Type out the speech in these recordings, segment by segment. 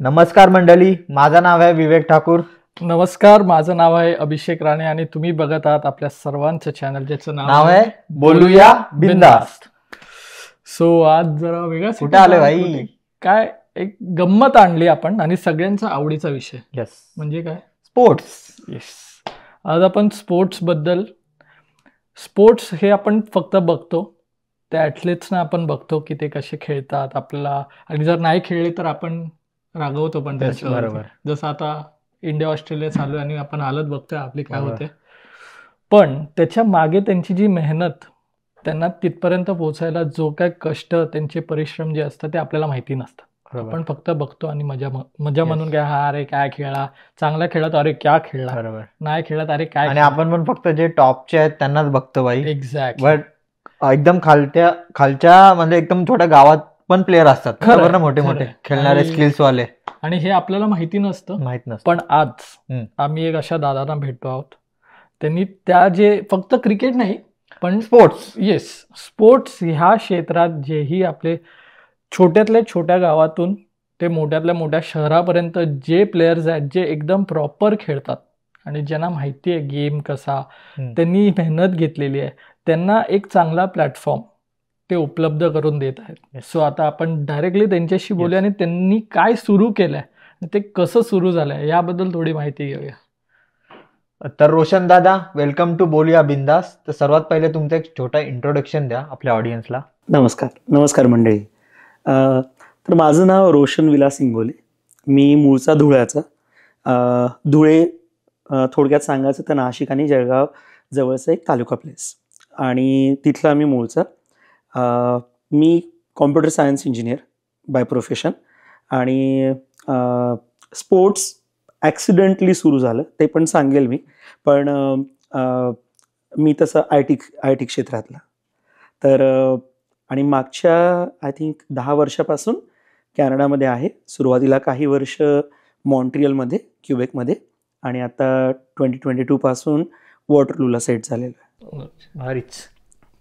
नमस्कार मंडळी, माझं नाव आहे विवेक ठाकूर. नमस्कार, माझं नाव आहे अभिषेक राणे आणि तुम्ही बघत आहात आपल्या सर्वांचं चॅनल ज्याचं नाव आहे बोलूया बिंदास्त. सो आज जरा वेगळा कुठे आले भाई? काय एक गंमत आणली आपण आणि सगळ्यांचा आवडीचा विषय. यस, म्हणजे काय? स्पोर्ट्स. येस, आज आपण स्पोर्ट्स हे आपण फक्त बघतो, त्या ॲथलीट्सना आपण बघतो की ते कसे खेळतात आपल्याला, आणि जर नाही खेळले तर आपण रागवतो पण त्याच्यावर. बरोबर. जसं आता इंडिया ऑस्ट्रेलिया चालू आहे आणि आपण हालत बघतोय आपली काय होते, पण त्याच्या मागे त्यांची जी मेहनत, त्यांना तिथपर्यंत पोहोचायला जो काय कष्ट, त्यांचे परिश्रम जे असतात ते आपल्याला माहिती नसतं. आपण फक्त बघतो आणि मजा म्हणून काय, हा अरे काय खेळला, चांगला खेळत अरे क्या खेळला, बरोबर. नाही खेळत अरे काय. आणि आपण पण फक्त जे टॉपचे आहेत त्यांनाच बघतो भाई. एक्झॅक्ट. बट एकदम खालच्या म्हणजे एकदम छोट्या गावात पण प्लेअर असतात खबर ना, मोठे मोठे खेळणारे स्किल्स वाले, आणि हे आपल्याला माहिती नसतं. पण आज आम्ही एक अशा दादांना भेटतो आहोत, त्यांनी त्या जे फक्त क्रिकेट नाही पण स्पोर्ट्स ह्या क्षेत्रात जेही आपले छोट्यातल्या छोट्या गावातून ते मोठ्यातल्या मोठ्या शहरापर्यंत जे प्लेयर्स आहेत, जे एकदम प्रॉपर खेळतात आणि ज्यांना माहिती आहे गेम कसा, त्यांनी मेहनत घेतलेली आहे, त्यांना एक चांगला प्लॅटफॉर्म ते उपलब्ध करून देत आहेत. सो आता आपण डायरेक्टली त्यांच्याशी बोलूया आणि त्यांनी काय सुरू केलंय, ते कसं सुरू झालंय याबद्दल थोडी माहिती घेऊया. तर रोशन दादा, वेलकम टू बोलूया बिंदास. तर सर्वात पहिले तुमचं एक छोटा इंट्रोडक्शन द्या आपल्या ऑडियन्सला. नमस्कार मंडळी. तर माझं नाव रोशन विलास इंगोले. मी मूळचा धुळ्याचा. धुळे थोडक्यात सांगायचं तर नाशिक आणि जळगाव जवळचं एक तालुका प्लेस, आणि तिथला मी मूळचा. मी computer science engineer by profession, आणि स्पोर्ट्स ॲक्सिडेंटली सुरू झालं ते पण सांगेल मी. पण मी तसं आय टी क्षेत्रातला. तर आणि मागच्या आय थिंक 10 वर्षापासून कॅनडामध्ये आहे. सुरुवातीला काही वर्ष मॉन्ट्रियलमध्ये, क्युबेकमध्ये, आणि आता 2022 पासून वॉटरलूला सेट झालेलं आहे. भारीच.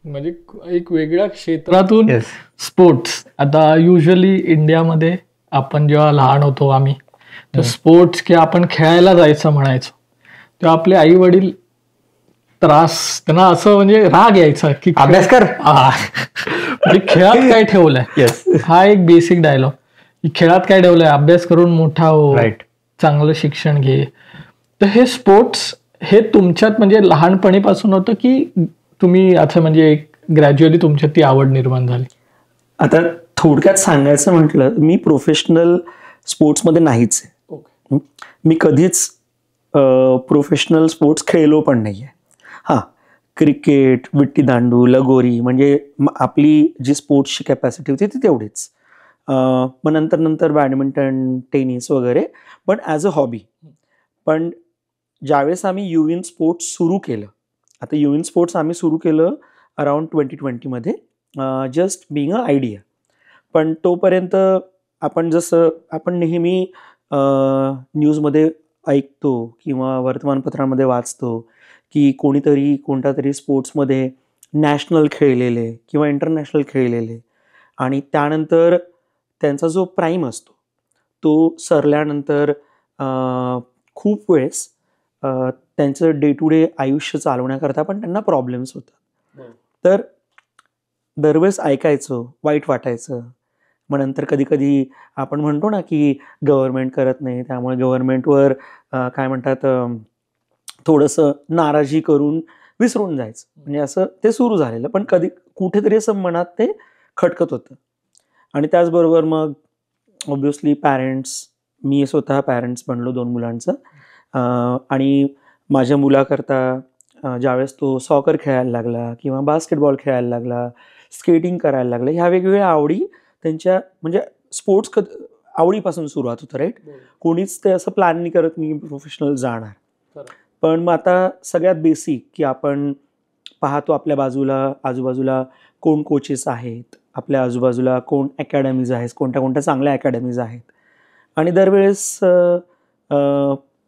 म्हणजे एक वेगळ्या क्षेत्रातून स्पोर्ट्स. आता युजली इंडियामध्ये आपण जेव्हा लहान होतो आम्ही, तर स्पोर्ट्स की आपण खेळायला जायचं म्हणायचो, तेव्हा आपले आई वडील त्यांना असं म्हणजे राग यायचा की अभ्यास कर, म्हणजे खेळात काय ठेवलंय. हा एक बेसिक डायलॉग, की खेळात काय ठेवलंय, अभ्यास करून मोठा हो, चांगलं शिक्षण घे. तर हे स्पोर्ट्स हे तुमच्यात म्हणजे लहानपणीपासून होतं की तुम्ही असं म्हणजे एक ग्रॅज्युअली तुमच्यात ती आवड निर्माण झाली? आता थोडक्यात सांगायचं म्हटलं, मी प्रोफेशनल स्पोर्ट्समध्ये नाहीच आहे. मी कधीच प्रोफेशनल स्पोर्ट्स खेळलो पण नाही आहे. हां, क्रिकेट, विट्टी दांडू, लगोरी, म्हणजे आपली जी स्पोर्ट्सची कॅपॅसिटी होती ती तेवढीच. मग नंतर बॅडमिंटन, टेनिस वगैरे, पण ॲज अ हॉबी. पण ज्यावेळेस आम्ही युविन स्पोर्ट्स सुरू केलं, आता युविन स्पोर्ट्स आम्ही सुरू केलं अराउंड 2020मध्ये, जस्ट बिंग अ आयडिया. पण तोपर्यंत आपण नेहमी न्यूजमध्ये ऐकतो किंवा वर्तमानपत्रांमध्ये वाचतो की कोणता तरी स्पोर्ट्समध्ये नॅशनल खेळलेले किंवा इंटरनॅशनल खेळलेले, आणि त्यानंतर त्यांचा जो प्राईम असतो तो सरल्यानंतर खूप वेळेस त्यांचं डे टू डे आयुष्य चालवण्याकरता पण त्यांना प्रॉब्लेम्स होतात. तर दरवेळेस ऐकायचं, वाईट वाटायचं. मग नंतर कधी आपण म्हणतो ना की गव्हर्नमेंट करत नाही, त्यामुळे गव्हर्नमेंटवर काय म्हणतात, थोडंसं नाराजी करून विसरून जायचं. म्हणजे असं ते सुरू झालेलं, पण कुठेतरी असं मनात ते खटकत होतं. आणि त्याचबरोबर मग ऑब्व्हियसली मी स्वतः पॅरेंट्स बनलो 2 मुलांचं. आणि माझ्या मुलाकरता ज्यावेळेस तो सॉकर खेळायला लागला किंवा बास्केटबॉल खेळायला लागला, स्केटिंग करायला लागला, ह्या वेगवेगळ्या आवडी त्यांच्या, म्हणजे स्पोर्ट्स आवडीपासून सुरुवात होतं, राईट. कोणीच ते असं प्लॅन नाही करत मी प्रोफेशनल जाणार. पण मग आता सगळ्यात बेसिक की आपण पाहतो आपल्या आजूबाजूला कोण कोचेस आहेत, आपल्या आजूबाजूला कोण अकॅडमीज आहेत, कोणत्या चांगल्या अकॅडमीज आहेत. आणि दरवेळेस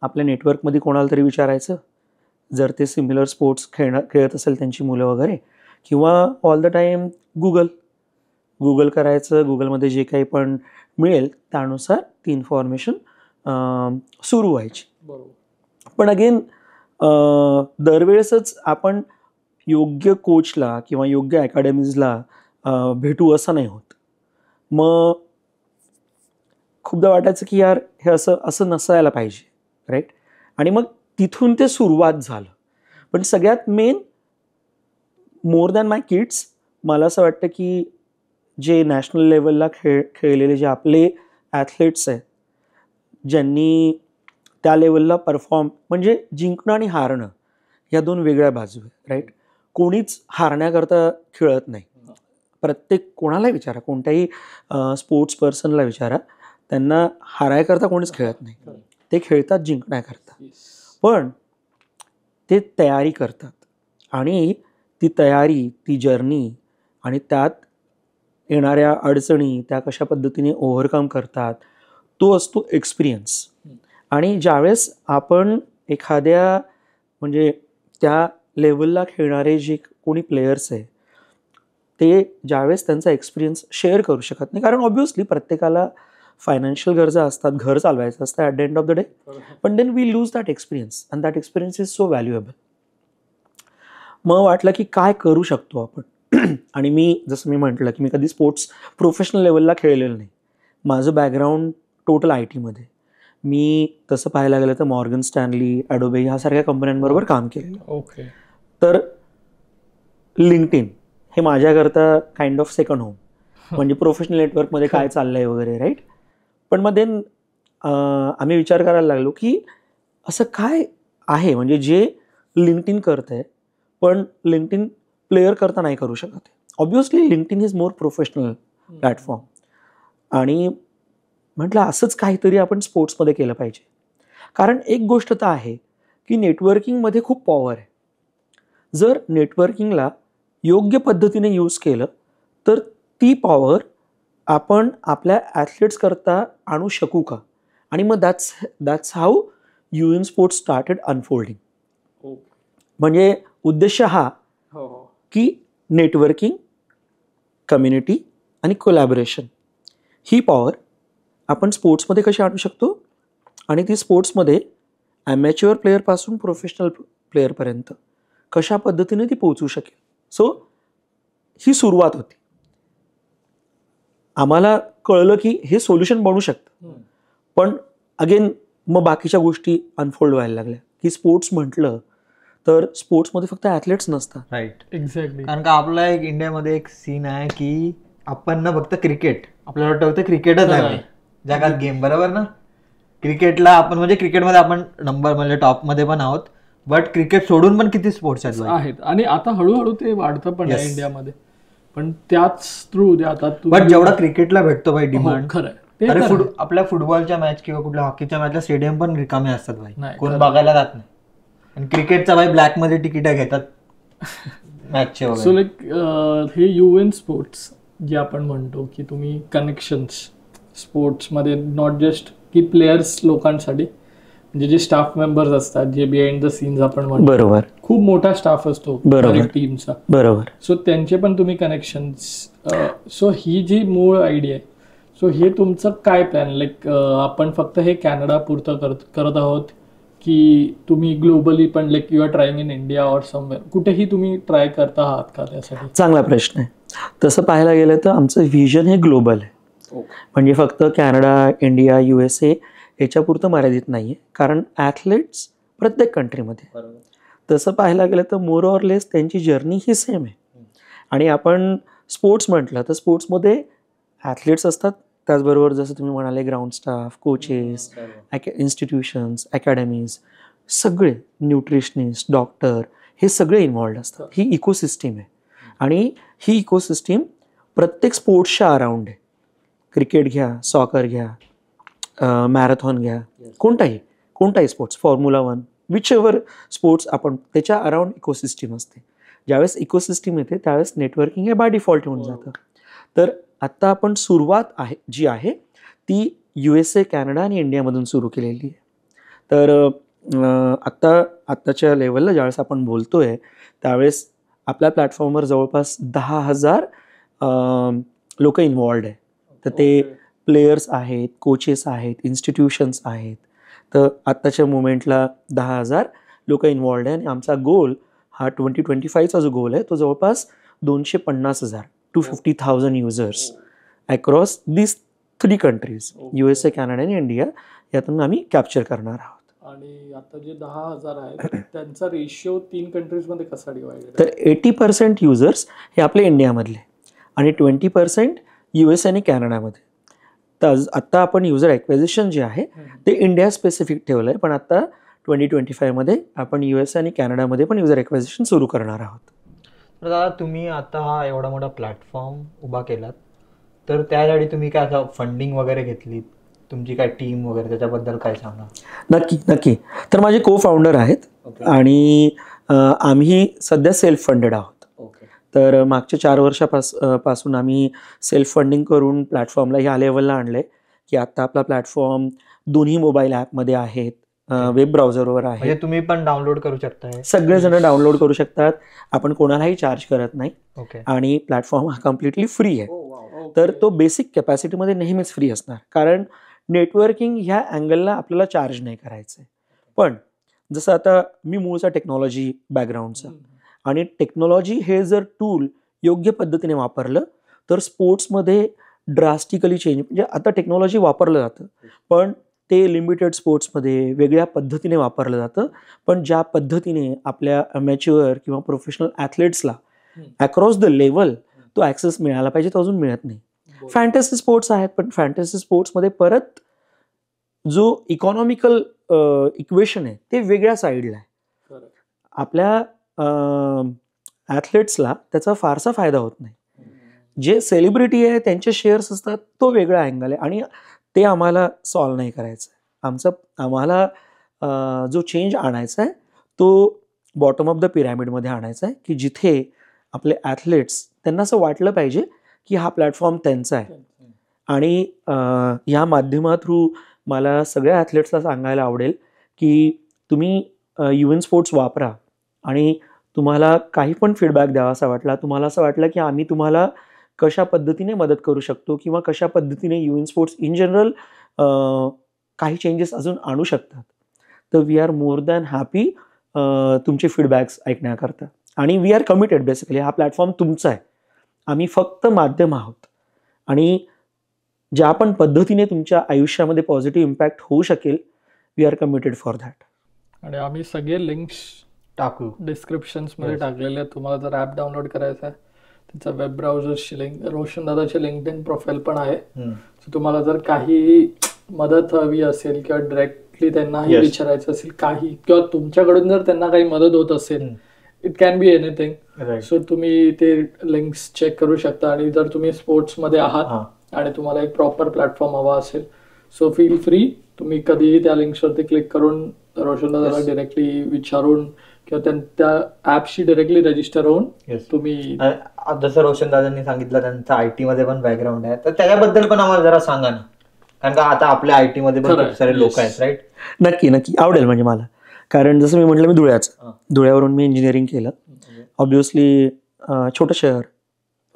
आपल्या नेटवर्कमध्ये कोणाला तरी विचारायचं, जर ते सिमिलर स्पोर्ट्स खेळत असेल त्यांची मुलं वगैरे, किंवा all the time Google Google करायचं, गुगलमध्ये जे काही पण मिळेल त्यानुसार ती इन्फॉर्मेशन सुरू व्हायची. पण अगेन दरवेळेसच आपण योग्य कोचला किंवा योग्य अकॅडमीजला भेटू असं नाही होत. मग खूपदा वाटायचं की यार हे असं असं नसायला पाहिजे, राईट. आणि मग तिथून ते सुरुवात झालं. पण सगळ्यात मेन मोर दॅन माय किड्स मला असं वाटतं की जे नॅशनल लेवलला खेळलेले जे आपले ॲथलीट्स आहेत, ज्यांनी त्या लेवलला परफॉर्म, म्हणजे जिंकणं आणि हारणं या दोन वेगळ्या बाजू आहेत, राईट. कोणीच हारण्याकरता खेळत नाही. प्रत्येक कोणालाही विचारा, कोणत्याही स्पोर्ट्स पर्सनला विचारा, त्यांना हारायकरता कोणीच खेळत नाही. ते खेळतात जिंकण्याकरता. पण ते तयारी करतात आणि ती तयारी, ती जर्नी आणि त्यात येणाऱ्या अडचणी त्या कशा पद्धतीने ओव्हरकम करतात, तो असतो एक्सपिरियन्स. आणि ज्यावेळेस आपण एखाद्या म्हणजे त्या लेवलला खेळणारे जे कोणी प्लेयर्स आहे ते ज्यावेळेस त्यांचा एक्सपिरियन्स शेअर करू शकत नाही, कारण ऑब्व्हियसली प्रत्येकाला फायनान्शियल गरजा असतात, घर चालवायचं असतं at the end of the day. पण then we lose that experience and that experience is so valuable. मग वाटलं की काय करू शकतो आपण. आणि मी जसं मी म्हटलं की मी कधी स्पोर्ट्स प्रोफेशनल लेवलला खेळलेलं नाही. माझं बॅकग्राऊंड टोटल IT मध्ये. मी तसं पाहायला गेलं तर मॉर्गन स्टॅनली, ॲडोबे ह्यासारख्या कंपन्यांबरोबर काम केलेलं. ओके. तर लिंक्डइन हे माझ्याकरता काइंड ऑफ सेकंड होम, म्हणजे प्रोफेशनल नेटवर्कमध्ये काय चाललंय वगैरे, राईट. पण मग देन आम्ही विचार करायला लागलो की असं काय आहे म्हणजे जे लिंक्डइन करतंय पण लिंक्डइन प्लेयर करता नाही करू शकत. Obviously LinkedIn is more professional platform. आणि म्हटलं असंच काहीतरी आपण स्पोर्ट्समध्ये केलं पाहिजे. कारण एक गोष्ट तर आहे की नेटवर्किंगमध्ये खूप पॉवर आहे. जर नेटवर्किंगला योग्य पद्धतीने यूज केलं तर ती पॉवर आपण आपल्या ॲथलीट्स करता आणू शकू का. आणि मग that's how UN sports started unfolding. म्हणजे उद्देश हा की नेटवर्किंग, कम्युनिटी आणि कोलॅबोरेशन ही पॉवर आपण स्पोर्ट्समध्ये कशी आणू शकतो आणि ती स्पोर्ट्समध्ये ॲमॅच्युअर प्लेअरपासून प्रोफेशनल प्लेअरपर्यंत कशा पद्धतीने ती पोहोचू शकेल. सो ही सुरुवात होती. आम्हाला कळलं की हे सोल्युशन बनू शकतं. पण अगेन मग बाकीच्या गोष्टी अनफोल्ड व्हायला लागल्या की स्पोर्ट्स म्हटलं तर स्पोर्ट्समध्ये फक्त ॲथलीट्स नसतात. राईट. एक्झॅक्टली. कारण का आपला एक इंडियामध्ये एक सीन आहे की आपण ना फक्त क्रिकेट, आपल्याला वाटतं फक्त क्रिकेटच आहे जगात गेम, बरोबर ना. क्रिकेटला आपण म्हणजे क्रिकेटमध्ये आपण नंबर म्हणजे टॉपमध्ये पण आहोत. बट क्रिकेट सोडून पण किती स्पोर्ट्स आहेत. आणि आता हळूहळू ते वाढतं पण आहे इंडियामध्ये. पण त्याच थ्रू आता बट जेवढा क्रिकेटला भेटतो भाई डिमांड, खरं. अरे आपल्या फुटबॉलच्या मॅच किंवा कुठल्या हॉकीच्या मॅचला स्टेडियम पण रिकामे असतात भाई, कोण बघायला जात नाही. आणि क्रिकेटचा भाई ब्लॅक मध्ये तिकीट घेतात मॅचचे वगैरे. सो लाईक हे UN स्पोर्ट्स जे आपण म्हणतो की तुम्ही कनेक्शन्स स्पोर्ट्समध्ये नॉट जस्ट की प्लेयर्स लोकांसाठी, म्हणजे जे स्टाफ मेंबर्स असतात, जे बिहाइंड द सीन्स आपण म्हणतो, बरोबर, खूप मोठा स्टाफ असतो टीमचा, बरोबर. सो त्यांचे पण तुम्ही कनेक्शन्स. सो ही जी मूळ आयडिया आहे. सो हे तुमचं काय प्लॅन, लाईक आपण फक्त हे कॅनडा पुरतं करत आहोत की तुम्ही ग्लोबली पण like you are trying in India or somewhere, कुठेही तुम्ही ट्राय करता आहात का त्यासाठी? चांगला प्रश्न आहे. तसं पाहायला गेलं तर आमचं व्हिजन हे ग्लोबल आहे. म्हणजे फक्त कॅनडा, इंडिया, USA याच्यापुरतं मर्यादित नाही आहे. कारण ॲथलीट्स प्रत्येक कंट्रीमध्ये. तसं पाहायला गेलं तर मोर ऑर लेस त्यांची जर्नी ही सेम आहे. आणि आपण स्पोर्ट्स म्हटलं तर स्पोर्ट्समध्ये ॲथलीट्स असतात, त्याचबरोबर जसं तुम्ही म्हणाले ground staff, coaches, institutions, academies, सगळे न्यूट्रिशनिस्ट, डॉक्टर, हे सगळे इन्व्हॉल्ड असतात. ही इकोसिस्टीम आहे. आणि ही इकोसिस्टीम प्रत्येक स्पोर्ट्सच्या अराउंड आहे. क्रिकेट घ्या, सॉकर घ्या, मॅरेथॉन घ्या, कोणताही sports, formula 1, which ever sports, आपण त्याच्या अराउंड इकोसिस्टीम असते. ज्यावेळेस इकोसिस्टीम येते त्यावेळेस नेटवर्किंग हे बाय डिफॉल्ट होऊन जातं. तर आत्ता आपण सुरुवात जी आहे ती USA, कॅनडा आणि इंडियामधून सुरू केलेली आहे. तर आत्ताच्या लेवलला ज्यावेळेस आपण बोलतोय त्यावेळेस आपल्या प्लॅटफॉर्मवर जवळपास 10,000 लोक इन्वॉल्ड आहे. तर ते प्लेयर्स आहेत, कोचेस आहेत, इन्स्टिट्यूशन्स आहेत. तर आत्ताच्या मुमेंटला 10,000 लोक इन्वॉल्ड आहे आणि आमचा गोल हा 2025चा जो गोल आहे तो जवळपास 250,000 250,000 युजर्स अक्रॉस दिस 3 कंट्रीज USA, कॅनडा आणि इंडिया यातून आम्ही कॅप्चर करणार आहोत. आणि आता जे 10,000 आहेत त्यांचा रेशिओ 3 कंट्रीजमध्ये कसा डिवाइड आहे? तर 80% युजर्स हे आपले इंडियामधले आणि 20% USA आणि कॅनडामध्ये. तर आत्ता आपण युजर ॲक्विजिशन जे आहे ते इंडिया स्पेसिफिक ठेवलं आहे, पण आता 2025मध्ये आपण USA आणि कॅनडामध्ये पण युजर ॲक्विजिशन सुरू करणार आहोत. तर दादा तुम्ही आता हा एवढा मोठा प्लॅटफॉर्म उभा केलात, तर त्यासाठी तुम्ही काय असं फंडिंग वगैरे घेतली, तुमची काय टीम वगैरे, त्याच्याबद्दल काय सांगा? नक्की. तर माझे को फाउंडर आहेत आणि आम्ही सध्या सेल्फ फंडेड आहोत. तर मागच्या 4 वर्षापासून आम्ही सेल्फ फंडिंग करून प्लॅटफॉर्मला ह्या लेवलला आणले की आता आपला प्लॅटफॉर्म दोन्ही मोबाईल ॲपमध्ये आहेत, वेब ब्राउझरवर आहे. म्हणजे तुम्ही पण डाउनलोड करू शकता, सगळेजण डाउनलोड करू शकतात. आपण कोणालाही चार्ज करत नाही आणि प्लॅटफॉर्म हा कम्प्लिटली फ्री आहे. तर तो बेसिक कॅपॅसिटीमध्ये नेहमीच फ्री असणार, कारण नेटवर्किंग ह्या अँगलला आपल्याला चार्ज नाही करायचं आहे. पण जसं आता मी मूळचा टेक्नॉलॉजी बॅकग्राऊंडचा आणि टेक्नॉलॉजी हे जर टूल योग्य पद्धतीने वापरलं तर स्पोर्ट्समध्ये ड्रास्टिकली चेंज, म्हणजे आता टेक्नॉलॉजी वापरलं जातं पण ते लिमिटेड स्पोर्ट्समध्ये वेगळ्या पद्धतीने वापरलं जातं. पण ज्या पद्धतीने आपल्या अमॅच्युअर किंवा प्रोफेशनल ॲथलेट्सला अक्रॉस द लेवल तो ॲक्सेस मिळाला पाहिजे तो अजून मिळत नाही. फॅन्टसी स्पोर्ट्स आहेत पण फॅन्टसी स्पोर्ट्समध्ये परत जो इकॉनॉमिकल इक्वेशन आहे ते वेगळ्या साईडला आहे. आपल्या ॲथलेट्सला त्याचा फारसा फायदा होत नाही. जे सेलिब्रिटी आहे त्यांचे शेअर्स असतात तो वेगळा अँगल आहे आणि ते आम्हाला सॉल्व नाही करायचं आहे. आम्हाला जो चेंज आणायचा आहे तो बॉटम ऑफ द पिरॅमिडमध्ये आणायचा आहे की जिथे आपले ॲथलेट्स त्यांना असं वाटलं पाहिजे की हा प्लॅटफॉर्म त्यांचा आहे. आणि या माध्यमा थ्रू मला सगळ्या ॲथलेट्सला सांगायला आवडेल की तुम्ही UN स्पोर्ट्स वापरा आणि तुम्हाला काही पण फीडबॅक द्यावा असा वाटला, तुम्हाला असं वाटलं की आम्ही तुम्हाला कशा पद्धतीने मदत करू शकतो किंवा कशा पद्धतीने UN स्पोर्ट्स इन जनरल काही चेंजेस अजून आणू शकतात, तर we are more than happy तुमचे फीडबॅक्स ऐकण्याकरता. आणि वी आर कमिटेड, बेसिकली हा प्लॅटफॉर्म तुमचा आहे, आम्ही फक्त माध्यम आहोत. आणि ज्या पण पद्धतीने तुमच्या आयुष्यामध्ये पॉझिटिव्ह इम्पॅक्ट होऊ शकेल, we are committed for that. आणि आम्ही सगळे लिंक्स टाकू डिस्क्रिप्शन्समध्ये टाकलेले आहेत. तुम्हाला जर ॲप डाउनलोड करायचं आहे त्याचा वेब ब्राउझरची लिंक, रोशन दादाचे लिंक्डइन प्रोफाईल पण आहे. तुम्हाला जर काही मदत हवी असेल किंवा डायरेक्टली त्यांनाही विचारायचं असेल काही, किंवा तुमच्याकडून जर त्यांना काही मदत होत असेल, it can be anything, so तुम्ही ते लिंक्स चेक करू शकता. आणि जर तुम्ही स्पोर्ट्समध्ये आहात आणि तुम्हाला एक प्रॉपर प्लॅटफॉर्म हवा असेल, सो फील फ्री, तुम्ही कधीही त्या लिंक्सवरती क्लिक करून रोशन दादाला डिरेक्टली विचारून किंवा त्या ॲपशी डिरेक्टली रजिस्टर होऊन तुम्ही, जसं रोशन दादांनी सांगितलं त्यांचा IT मध्ये पण बॅकग्राऊंड आहे, तर त्याच्याबद्दल पण आम्हाला जरा सांगा ना, कारण का आता आपल्या IT मध्ये पण खूप सारे लोक आहेत, राईट? नक्की आवडेल. म्हणजे मला, कारण जसं मी म्हटलं, मी धुळ्यावरून मी इंजिनिअरिंग केलं. ऑब्व्हियसली छोटं शहर,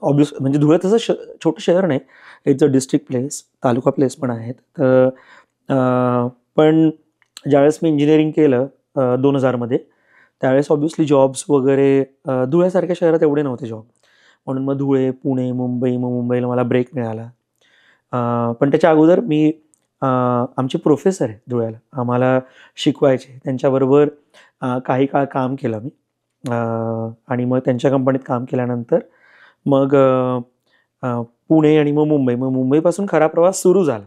म्हणजे धुळे तसं छोटं शहर नाही, it's a district place, taluka place पण आहेत. तर पण ज्यावेळेस मी इंजिनिअरिंग केलं 2000मध्ये, त्यावेळेस ऑब्व्हियसली जॉब्स वगैरे धुळ्यासारख्या शहरात एवढे नव्हते जॉब, म्हणून मग धुळे, पुणे, मुंबईला मला ब्रेक मिळाला. पण त्याच्या अगोदर मी आमचे प्रोफेसर आहे धुळ्याला, आम्हाला शिकवायचे, त्यांच्याबरोबर काही काळ काम केलं मी. आणि मग त्यांच्या कंपनीत काम केल्यानंतर मग पुणे आणि मग मुंबईपासून खरा प्रवास सुरू झाला.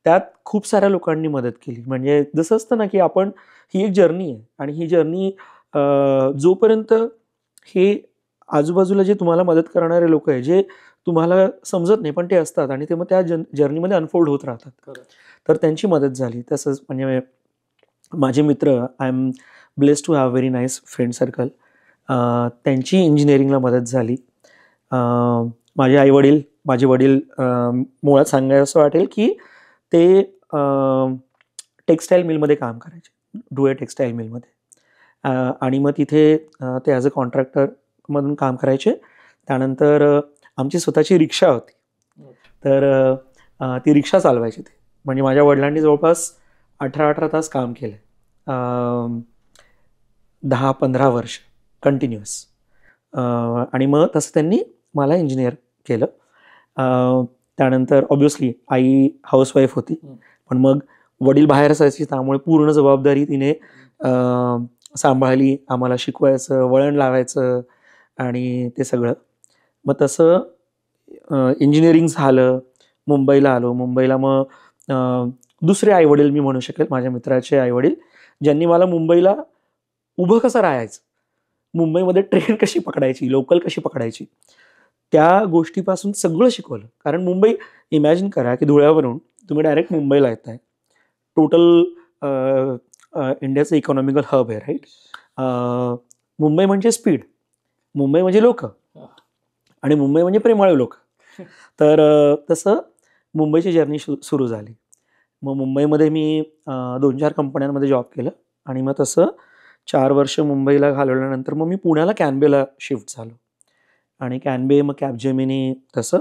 त्यात खूप साऱ्या लोकांनी मदत केली. म्हणजे जसं असतं ना की आपण, ही एक जर्नी आहे आणि ही जर्नी जोपर्यंत हे आजूबाजूला जे तुम्हाला मदत करणारे लोक आहे, जे तुम्हाला समजत नाही पण ते असतात आणि ते मग त्या जर्नीमध्ये अनफोल्ड होत राहतात, तर त्यांची मदत झाली. तसंच म्हणजे माझे मित्र, I am blessed to have very nice friend circle, त्यांची इंजिनिअरिंगला मदत झाली. माझे वडील मुळात सांगायचं असं वाटेल की ते टेक्स्टाईल मिलमध्ये काम करायचे, धुळे टेक्स्टाईल मिलमध्ये. आणि मग तिथे ते ॲज अ कॉन्ट्रॅक्टरमधून काम करायचे. त्यानंतर आमची स्वतःची रिक्षा होती. तर ती रिक्षा चालवायची ते. म्हणजे माझ्या वडिलांनी जवळपास 18 तास काम केलं, 10-15 वर्ष कंटिन्युअस. आणि मग तसं त्यांनी मला इंजिनियर केलं. त्यानंतर ऑब्व्हियसली आई हाऊसवाईफ होती, पण मग वडील बाहेर असायची, त्यामुळे पूर्ण जबाबदारी तिने सांभाळली. आम्हाला शिकवायचं, वळण लावायचं आणि ते सगळं. मग तसं इंजिनिअरिंग झालं, मुंबईला आलो. मुंबईला मग दुसरे आईवडील मी म्हणू शकेल, माझ्या मित्राचे आईवडील, ज्यांनी मला मुंबईला उभं कसं राहायचं, मुंबईमध्ये ट्रेन कशी पकडायची, लोकल कशी पकडायची, त्या गोष्टीपासून सगळं शिकवलं. कारण मुंबई, इमॅजिन करा की धुळ्यावरून तुम्ही डायरेक्ट मुंबईला येत आहे. टोटल इंडियाचं इकॉनॉमिकल हब आहे, राईट. मुंबई म्हणजे स्पीड, मुंबई म्हणजे लोक, आणि मुंबई म्हणजे प्रेमाळू लोक. तर तसं मुंबईची जर्नी सुरू झाली. मग मुंबईमध्ये मी 2-4 कंपन्यांमध्ये जॉब केलं, आणि मग तसं 4 वर्ष मुंबईला घालवल्यानंतर मग मी पुण्याला कॅनबेला शिफ्ट झालो. आणि कॅनबे, मग कॅपजेमिनी, तसं.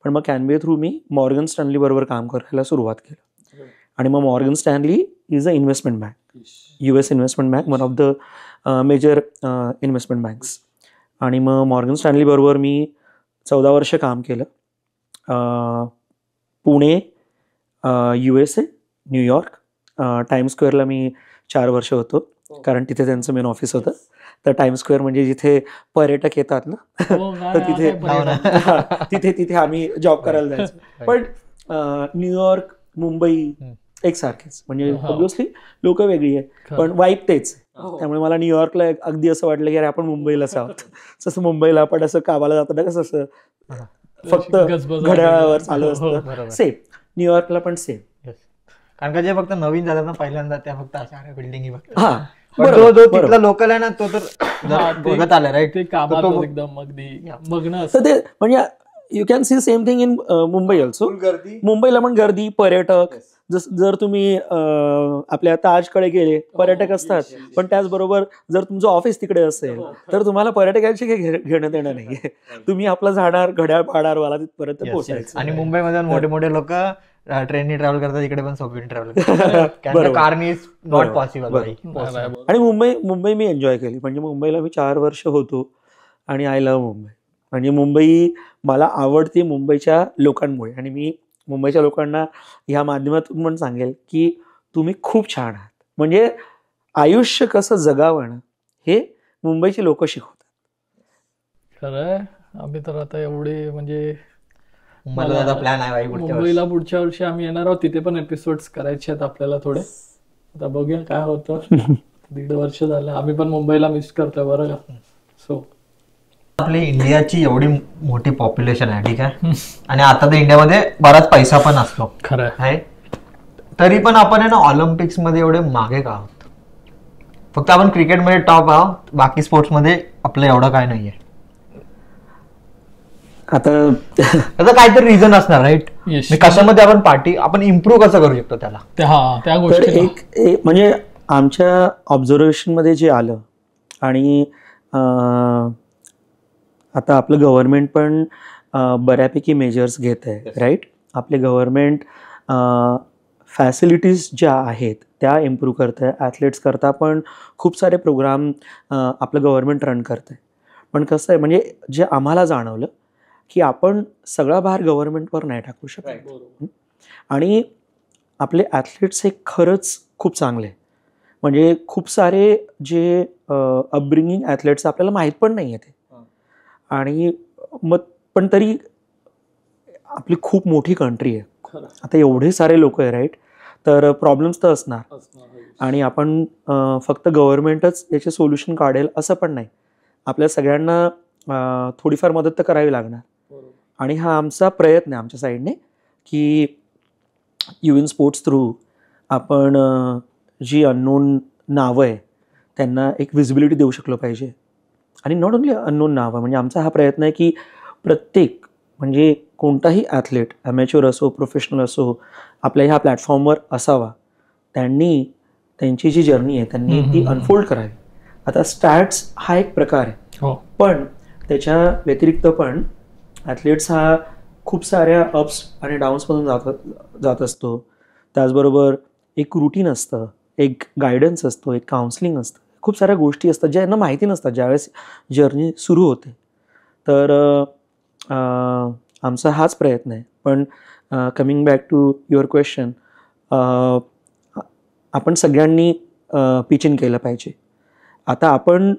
पण मग कॅनबे थ्रू मी मॉर्गन स्टॅनली बरोबर काम करायला सुरुवात केलं. आणि मग Morgan Stanley is a investment bank, US investment bank, one of the major investment banks. आणि मग मॉर्गन स्टॅनली बरोबर मी 14 वर्ष काम केलं. पुणे, USA, न्यूयॉर्क, टाइम्स स्क्वेअरला मी 4 वर्ष होतो, कारण तिथे त्यांचं मेन ऑफिस होतं. तर टाइम्स स्क्वेअर म्हणजे जिथे पर्यटक येतात ना, तर तिथे आम्ही जॉब करायला जायचो. पण न्यूयॉर्क, मुंबई एकसारखेच, म्हणजे ऑब्व्हियसली लोक वेगळी आहे, पण वाईब तेच. त्यामुळे मला न्यूयॉर्कला अगदी असं वाटलं की अरे आपण मुंबईलाच आहोत. जसं मुंबईला आपण असं कामाला जाताना कसं असं फक्त घड्याळावर चालू असतं, सेम न्यूयॉर्कला पण सेम. कारण का जे फक्त नवीन झालं ना पहिल्यांदा, त्या फक्त अशा बिल्डिंग हा, जो तिथला लोकल आहे ना, तो तर बघत आला, राईट. ते कामात एकदम अगदी बघणं असं ते, म्हणजे you can see same thing in Mumbai also. मुंबईला पण गर्दी, पर्यटक. जर तुम्ही आपल्या ताजकडे गेले, पर्यटक असतात, पण त्याचबरोबर जर तुमचं ऑफिस तिकडे असेल तर तुम्हाला पर्यटकांशी काही घेणं देणं नाहीये. तुम्ही आपलं जाणार, घड्याळ पाडार वाला तिथपर्यंत पोहोचायचं. आणि मुंबईमध्ये मोठे मोठे लोक ट्रेननी ट्रॅव्हल करतात, इकडे पण सोबीने ट्रॅव्हल करतात, कारनी इज नॉट पॉसिबल. आणि मुंबई मी एन्जॉय केली. म्हणजे मुंबईला मी 4 वर्ष होतो, आणि आय लव्ह मुंबई. म्हणजे मुंबई मला आवडते मुंबईच्या लोकांमुळे. आणि मी मुंबईच्या लोकांना ह्या माध्यमातून पण सांगेल की तुम्ही खूप छान आहात. म्हणजे आयुष्य कसं जगावं ना, हे मुंबईची लोक शिकवतात. खरंय. आम्ही तर आता एवढे, म्हणजे मला प्लॅन आहे मुंबईला पुढच्या वर्षी आम्ही येणार आहोत, तिथे पण एपिसोड्स करायचे आहेत आपल्याला थोडे. आता बघूया काय होतं. 1.5 वर्ष झालं, आम्ही पण मुंबईला मिस करतोय बरं का. सो आपली इंडियाची एवढी मोठी पॉप्युलेशन आहे, ठीक आहे, आणि आता तर इंडियामध्ये बराच पैसा पण असतो, खरं आहे, तरी पण आपण आहे ना ऑलिम्पिक्स मध्ये एवढे मागे का आहोत? फक्त आपण क्रिकेटमध्ये टॉप आहोत, बाकी स्पोर्ट्स मध्ये आपलं एवढं काय नाहीये. आता त्याचं काहीतरी रिझन असणार, राईट. कशामध्ये आपण इम्प्रूव्ह कसं करू शकतो त्याला, त्या गोष्टी. एक म्हणजे आमच्या ऑब्झर्वेशन मध्ये जे आलं, आणि आता आपलं गव्हर्नमेंट पण बऱ्यापैकी मेजर्स घेत आहे, राईट. आपले गव्हर्नमेंट फॅसिलिटीज ज्या आहेत त्या इम्प्रूव्ह करत आहे. ॲथलेट्स करता पण खूप सारे प्रोग्राम आपलं गव्हर्नमेंट रन करत आहे. पण कसं आहे, म्हणजे जे आम्हाला जाणवलं की आपण सगळा भार गव्हर्नमेंटवर नाही टाकू शकत. आणि आपले ॲथलीट्स हे खरंच खूप चांगले, म्हणजे खूप सारे जे अपब्रिंगिंग ॲथलेट्स आपल्याला माहीत पण नाही आहे ते. आणि मग पण तरी आपली खूप मोठी कंट्री आहे, आता एवढे सारे लोक आहे, राईट. तर प्रॉब्लेम्स तर असणार, आणि आपण फक्त गव्हर्नमेंटच याचे सोल्युशन काढेल असं पण नाही. आपल्या सगळ्यांना थोडीफार मदत तर करावी लागणार. आणि हा आमचा प्रयत्न आहे आमच्या साईडने की UN स्पोर्ट्स थ्रू आपण जी अननोन नावं आहे त्यांना एक विजिबिलिटी देऊ शकलो पाहिजे. आणि नॉट ओन्ली अननोन नावं, म्हणजे आमचा हा प्रयत्न आहे की प्रत्येक, म्हणजे कोणताही ॲथलेट, ॲमेच्युअर असो प्रोफेशनल असो, आपल्या ह्या प्लॅटफॉर्मवर असावा. त्यांनी त्यांची जी जर्नी आहे त्यांनी ती अनफोल्ड करावी. आता स्टॅट्स हा एक प्रकार आहे, पण त्याच्या व्यतिरिक्त पण ॲथलीट्स हा खूप साऱ्या अप्स आणि डाऊन्समधून जात असतो. त्याचबरोबर एक रुटीन असतं, एक गायडन्स असतो, एक काउन्सिलिंग असतं, खूप साऱ्या गोष्टी असतात ज्या यांना माहिती नसतात ज्यावेळेस जर्नी सुरू होते. तर आमचा हाच प्रयत्न आहे. पण coming back to your question, आपण सगळ्यांनी पिच इन केलं पाहिजे. आता आपण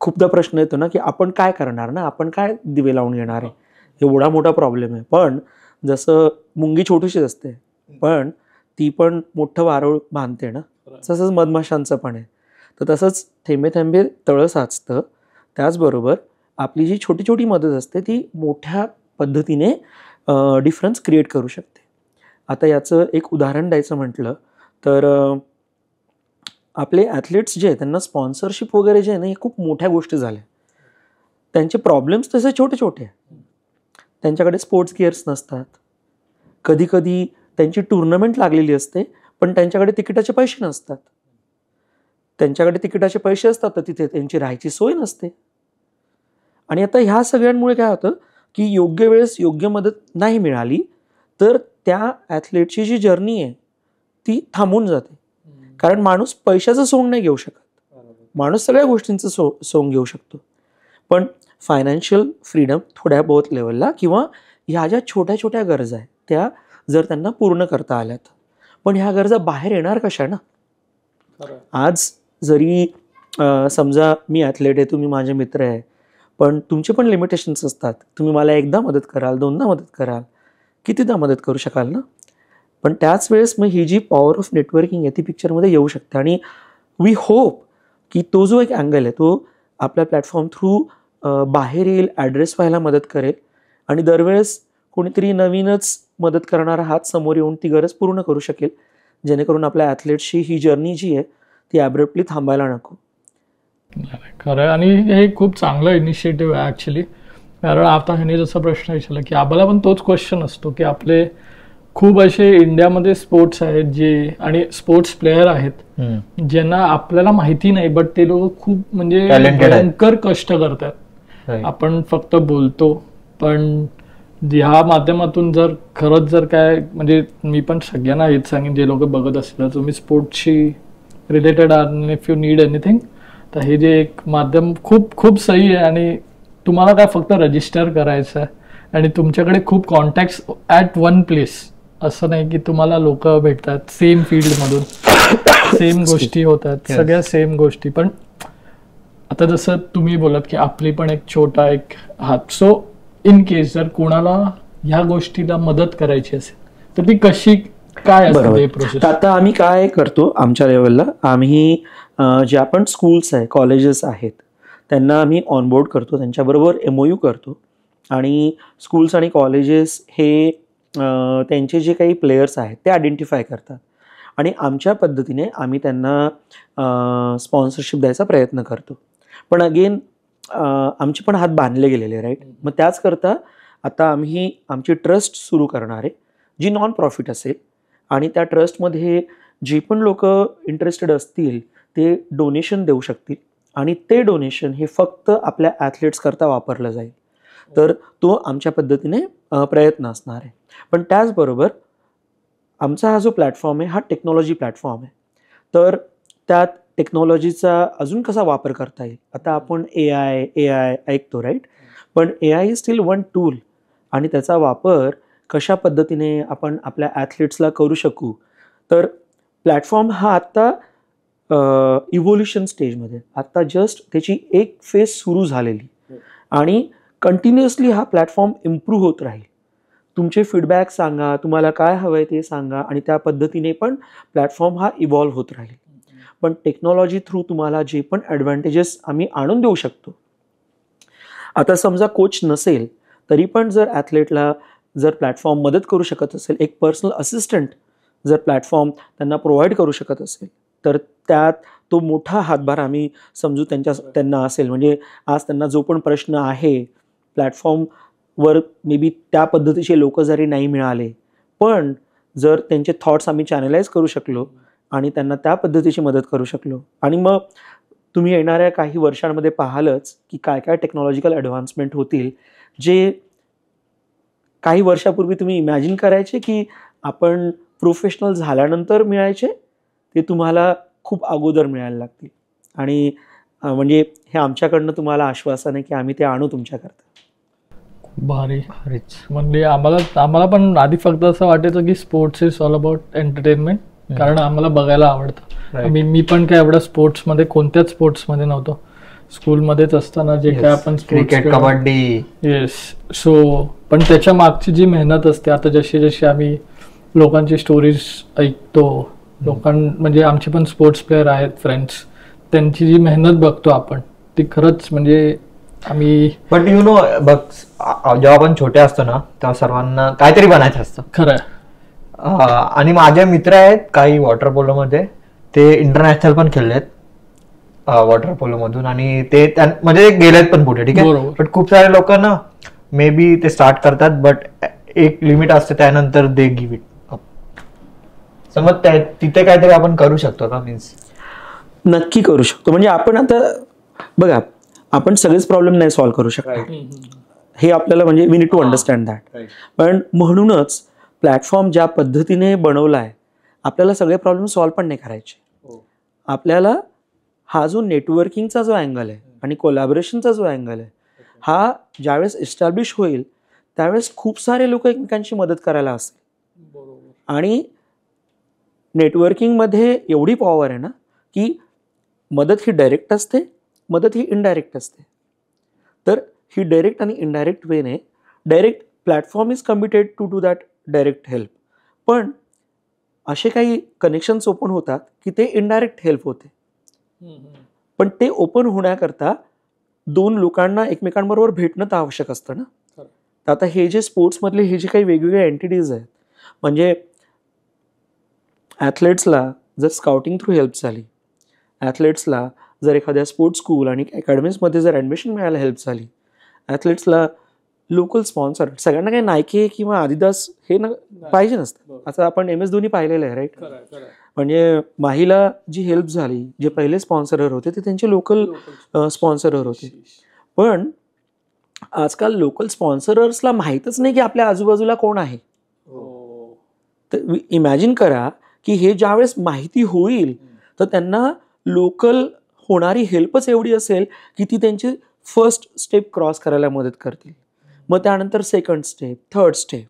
खूपदा प्रश्न येतो ना की आपण काय करणार ना, आपण काय दिवे लावून घेणार आहे, एवढा मोठा प्रॉब्लेम आहे. पण जसं मुंगी छोटीशीच असते पण ती पण मोठं वारुळ बांधते ना, तसंच मधमाशांचं पण आहे. तर तसंच थेंबे थेंबे तळं साचतं. त्याचबरोबर आपली जी छोटी छोटी मदत असते ती मोठ्या पद्धतीने डिफरन्स क्रिएट करू शकते. आता याचं एक उदाहरण द्यायचं म्हटलं तर आपले ॲथलीट्स जे आहेत त्यांना स्पॉन्सरशिप वगैरे जे आहे ना, हे खूप मोठ्या गोष्टी झाल्या. त्यांचे प्रॉब्लेम्स तसे छोटे छोटे आहे. त्यांच्याकडे स्पोर्ट्स गिअर्स नसतात, कधी कधी त्यांची टुर्नामेंट लागलेली असते पण त्यांच्याकडे तिकिटाचे पैसे नसतात. त्यांच्याकडे तिकिटाचे पैसे असतात तर तिथे त्यांची राहायची सोय नसते. आणि आता ह्या सगळ्यांमुळे काय होतं की योग्य वेळेस योग्य मदत नाही मिळाली तर त्या ॲथलीटची जी जर्नी आहे ती थांबून जाते. कारण माणूस पैशाचं सोंग नाही घेऊ शकत, माणूस सगळ्या गोष्टींचं सोंग घेऊ शकतो. पण फायनान्शियल फ्रीडम थोड्या बहुत लेवलला किंवा ह्या ज्या छोट्या छोट्या गरजा आहेत त्या जर त्यांना पूर्ण करता आल्यात. पण ह्या गरजा बाहेर येणार कशा ना. आज जरी समजा मी ॲथलीट आहे, तुम्ही माझे मित्र आहे, पण तुमचे पण लिमिटेशन्स असतात. तुम्ही मला एकदा मदत कराल, दोनदा मदत कराल, कितीदा मदत करू शकाल ना. पण त्याच वेळेस मग ही जी पॉवर ऑफ नेटवर्किंग आहे ती पिक्चरमध्ये येऊ शकते. आणि वी होप की तो जो एक अँगल आहे तो आपल्या प्लॅटफॉर्म थ्रू बाहेर येईल, ॲड्रेस व्हायला मदत करेल आणि दरवेळेस कोणीतरी नवीनच मदत करणारा हात समोर येऊन ती गरज पूर्ण करू शकेल, जेणेकरून आपल्या ॲथलीट्सची ही जर्नी जी आहे ती ॲब्रप्टली थांबायला नको. खरं. आणि हे खूप चांगलं इनिशिएटिव्ह आहे ॲक्च्युली. कारण आता ह्याने जसा प्रश्न विचारला की आम्हाला पण तोच क्वेश्चन असतो की आपले खूप असे इंडियामध्ये स्पोर्ट्स आहेत जे आणि स्पोर्ट्स प्लेयर आहेत ज्यांना आपल्याला माहिती नाही बट ते लोक खूप म्हणजे भयंकर कष्ट करतात. आपण फक्त बोलतो पण ह्या माध्यमातून जर खरंच जर काय म्हणजे मी पण सगळ्यांना हेच सांगेन जे लोक बघत असतील तुम्ही स्पोर्ट्सशी रिलेटेड आहात, इफ यू नीड एनिथिंग तर हे जे एक माध्यम खूप खूप सही आहे. आणि तुम्हाला काय फक्त रजिस्टर करायचं आहे आणि तुमच्याकडे खूप कॉन्टॅक्ट्स ॲट वन प्लेस. असं नाही की तुम्हाला लोक भेटतात सेम फील्डमधून, सेम गोष्टी होतात, सगळ्या सेम गोष्टी. पण आता जसं तुम्ही बोलत की आपली पण एक छोटा एक हात. सो इन केस जर कोणाला ह्या गोष्टीला मदत करायची असेल तर ती कशी काय असते प्रोसेस? आता आम्ही काय करतो आमच्या लेवलला, आम्ही ज्या पण स्कूल्स आहे, कॉलेजेस आहेत त्यांना आम्ही ऑनबोर्ड करतो, त्यांच्याबरोबर MOU करतो. आणि स्कूल्स आणि कॉलेजेस हे त्यांचे जे काही प्लेयर्स आहेत ते आयडेंटिफाय करतात आणि आमच्या पद्धतीने आम्ही त्यांना स्पॉन्सरशिप द्यायचा प्रयत्न करतो. पण अगेन आमचे पण हात बांधले गेलेले राईट. मग त्याचकरता आता आम्ही आमची ट्रस्ट सुरू करणार आहे जी नॉन प्रॉफिट असेल आणि त्या ट्रस्टमध्ये जे पण लोक इंटरेस्टेड असतील ते डोनेशन देऊ शकतील आणि ते डोनेशन हे फक्त आपल्या ॲथलीट्स करता वापरलं जाईल. तर तो आमच्या पद्धतीने प्रयत्न असणार आहे. पण त्याचबरोबर आमचा हा जो प्लॅटफॉर्म आहे हा टेक्नॉलॉजी प्लॅटफॉर्म आहे. तर त्यात टेक्नॉलॉजीचा अजून कसा वापर करता येईल. आता आपण AI ऐकतो राईट, पण AI is steel one tool आणि त्याचा वापर कशा पद्धतीने आपण आपल्या ॲथलीट्सला करू शकू. तर प्लॅटफॉर्म हा आत्ता इव्होल्युशन स्टेजमध्ये, आत्ता जस्ट त्याची एक फेज सुरू झालेली आणि कंटिन्युअसली हा प्लॅटफॉर्म इम्प्रूव्ह होत राहील. तुमचे फीडबॅक सांगा, तुम्हाला काय हवं आहे ते सांगा आणि त्या पद्धतीने पण प्लॅटफॉर्म हा इव्हॉल्व्ह होत राहील. पण टेक्नॉलॉजी थ्रू तुम्हाला जे पण ॲडव्हान्टेजेस आम्ही आणून देऊ शकतो. आता समजा कोच नसेल तरी पण जर ॲथलीटला जर प्लॅटफॉर्म मदत करू शकत असेल, एक पर्सनल असिस्टंट जर प्लॅटफॉर्म त्यांना प्रोव्हाइड करू शकत असेल तर त्यात तो मोठा हातभार आम्ही समजू त्यांना असेल. म्हणजे आज त्यांना जो पण प्रश्न आहे प्लॅटफॉर्मवर मे बी त्या पद्धतीचे लोक जरी नाही मिळाले पण जर त्यांचे थॉट्स आम्ही चॅनलाइज करू शकलो आणि त्यांना त्या पद्धतीची मदत करू शकलो आणि मग तुम्ही येणाऱ्या काही वर्षांमध्ये पाहालच की काय काय टेक्नॉलॉजिकल ॲडव्हान्समेंट होतील, जे काही वर्षापूर्वी तुम्ही इमॅजिन करायचे की आपण प्रोफेशनल झाल्यानंतर मिळायचे, ते तुम्हाला खूप अगोदर मिळायला लागतील. आणि म्हणजे हे आमच्याकडनं तुम्हाला आश्वासन आहे की आम्ही ते आणू तुमच्याकरता. भारी. म्हणजे आम्हाला पण आधी फक्त असं वाटायचं की sports is all about entertainment, कारण आम्हाला बघायला आवडतं. मी पण काय एवढं स्पोर्ट्समध्ये कोणत्याच स्पोर्ट्समध्ये नव्हतो. स्कूलमध्येच असताना जे काय आपण क्रिकेट, कबड्डी, येस. सो पण त्याच्या मागची जी मेहनत असते, आता जशी जशी आम्ही लोकांची स्टोरीज ऐकतो, म्हणजे आमचे पण स्पोर्ट्स प्लेअर आहेत फ्रेंड्स, त्यांची जी मेहनत बघतो आपण, ती खरंच म्हणजे आम्ही. बट यु नो बघ, जेव्हा आपण छोटे असतो ना तेव्हा सर्वांना काहीतरी बनायचं असतं. खरं. आणि माझे मित्र आहेत काही वॉटर पोलो मध्ये, ते इंटरनॅशनल पण खेळलेत वॉटर पोलो मधून, आणि ते म्हणजे गेलेत पण पुढे. ठीक आहे. बट खूप सारे लोक ना मे बी ते स्टार्ट करतात, बट एक लिमिट असते, त्यानंतर दे गिव्ह इट अप. समज तिथे काहीतरी आपण करू शकतो का? मीन्स नक्की करू शकतो. म्हणजे आपण आता बघा, आपण सगळेच प्रॉब्लेम नाही सॉल्व्ह करू शकत, हे आपल्याला म्हणजे we need to understand that. पण म्हणूनच प्लॅटफॉर्म ज्या पद्धतीने बनवला आहे, आपल्याला सगळे प्रॉब्लेम सॉल्व्ह पण नाही करायचे. आपल्याला हा जो नेटवर्किंगचा जो अँगल आहे आणि कोलॅबोरेशनचा जो अँगल आहे, हा ज्यावेळेस एस्टॅब्लिश होईल त्यावेळेस खूप सारे लोक एकमेकांची मदत करायला असतील. आणि नेटवर्किंगमध्ये एवढी पॉवर आहे ना की मदत ही डायरेक्ट असते, मदत ही इनडायरेक्ट असते. तर ही डायरेक्ट आणि इनडायरेक्ट वेने, direct platform is committed to do that direct help, पण असे काही कनेक्शन्स ओपन होतात की ते इनडायरेक्ट हेल्प होते. पण ते ओपन होण्याकरता दोन लोकांना एकमेकांबरोबर भेटणं तर आवश्यक असतं ना. तर आता हे जे स्पोर्ट्समधले हे जे काही वेगवेगळे एंटिटीज आहेत, म्हणजे ॲथलेट्सला जर स्काउटिंग थ्रू हेल्प झाली, ॲथलेट्सला जर एखाद्या स्पोर्ट्स स्कूल आणि अकॅडमीजमध्ये जर ॲडमिशन मिळायला हेल्प झाली, ॲथलेट्सला लोकल स्पॉन्सर, सगळ्यांना काही नायकी किंवा आदिदास हे ना पाहिजे नसतं. आता आपण MS धोनी पाहिलेलं आहे, राईट. म्हणजे माहीला जी हेल्प झाली, जे पहिले स्पॉन्सरर होते ते त्यांचे लोकल स्पॉन्सरर होते. पण आजकाल लोकल स्पॉन्सरर्सला माहीतच नाही की आपल्या आजूबाजूला कोण आहे. तर इमॅजिन करा की हे ज्यावेळेस माहिती होईल तर त्यांना लोकल होणारी हेल्पच एवढी असेल की ती त्यांची फर्स्ट स्टेप क्रॉस करायला मदत करतील, मग त्यानंतर सेकंड स्टेप, थर्ड स्टेप.